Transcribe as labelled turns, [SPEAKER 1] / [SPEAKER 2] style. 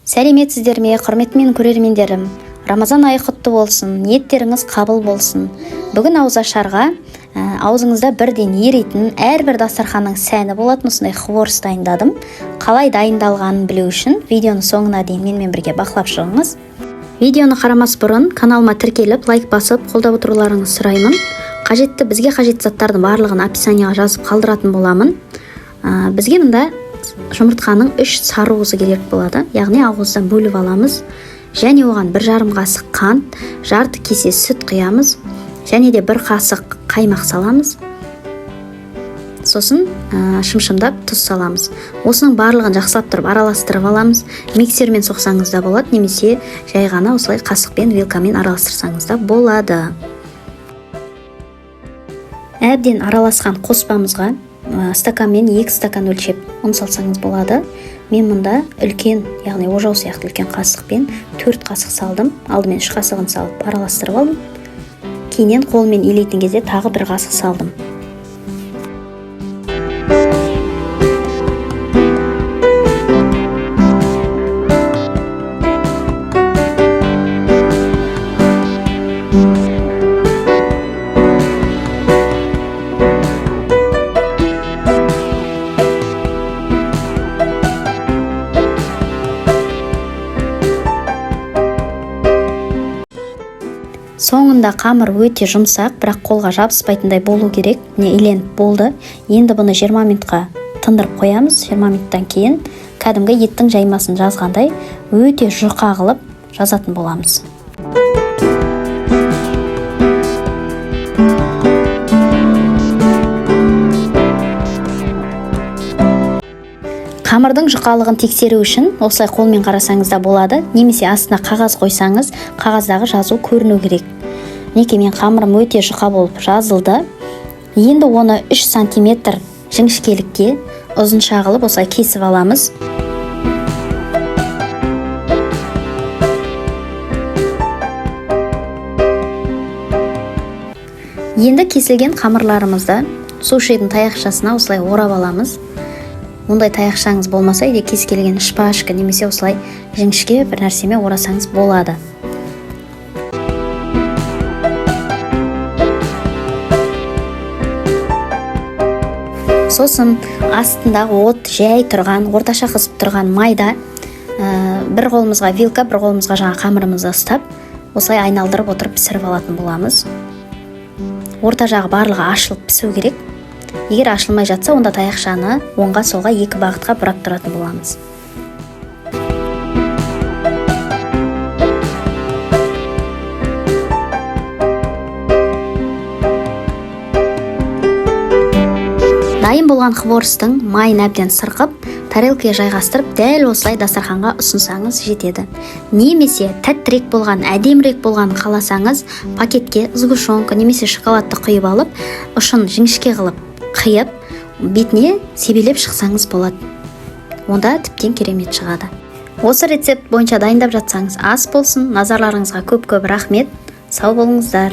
[SPEAKER 1] Сәлеметсіздер ме, құрметті менің көрермендерім. Рамазан айы құтты болсын, ниеттеріңіз қабыл болсын. Бүгін ауызашарға аузыңызда бірден еритін әрбір дастарханның сәні болатын осындай хворс дайындадым. Қалай дайындалғанын білу үшін видеоны соңына дейін менімен бірге бақылап шығыңыз. Видеоны қарамас бұрын каналыма тіркеліп, лайк басып, қолдап отыруларыңызды сұраймын. Бізге қажетті заттардың барлығын описанияға жазып қалдыратын боламын. Бізге мында жұмыртқаның 3 сары уызы керек болады, яғни ауыздан бөліп аламыз. Және оған 1,5 қасық қант, жарты кесе сүт құямыз, және де 1 қасық қаймақ саламыз. Сосын шымшымдап тұз саламыз. Осының барлығын жақсылап тұрып араластырып аламыз. Миксермен соқсаңыз да болады, немесе жай ғана осылай қасықпен, вилкамен араластырсаңыз да болады. Әбден араласқан қоспамызға стаканмен 2 стакан өлшеп ұн салсаңыз болады. Мен мұнда үлкен, яғни ожау сияқты үлкен қасықпен 4 қасық салдым. Алдымен 3 қасығын салып араластырып алдым. Кейіннен қолмен илейтін кезде тағы 1 қасық салдым. Соңында қамыр өте жұмсақ, бірақ қолға жабыспайтындай болу керек. Міне иленіп болды. Енді бұны 20 минутқа тындырып қоямыз. 20 минуттан кейін кәдімгі еттің жаймасын жазғандай өте жұқа қылып жазатын боламыз. Қамырдың жұқалығын тексеру үшін осылай қолмен қарасаңыз да болады, немесе астына қағаз қойсаңыз, қағаздағы жазу көріну керек. Неке мен қамырым өте жұқа болып жазылды. Енді оны 3 сантиметр жіңішкелікке ұзынша қылып осылай кесіп аламыз. Енді кесілген қамырларымызды сушидің таяқшасына осылай орап аламыз. Мұндай таяқшаңыз болмаса, еде кез келген шпажка немесе осылай жіңішке бір нәрсемен орасаңыз болады. Сосын астындағы от жай тұрған, орташа қызып тұрған майда бір қолымызға вилка, бір қолымызға жаңа қамырымызды ұстап, осылай айналдырып отырып пісіріп алатын боламыз. Орта жағы барлығы ашылып пісу керек. Егер ашылмай жатса, онда таяқшаны оңға солға 2 бағытқа бұрап тұратын боламыз. Дайын болған хворстың майын әбден сырқып, тарелкаға жайғастырып, дәл осылай дастарханға ұсынсаңыз жетеді. Немесе тәттірек болған, әдемірек болған қаласаңыз, пакетке сгущенка немесе шоколадты құйып алып, ұшын жіңішке қылып қиып, бетіне себелеп шықсаңыз болады. Онда тіптен керемет шығады. Осы рецепт бойынша дайындап жатсаңыз ас болсын. Назарларыңызға көп-көп рахмет. Сау болыңыздар.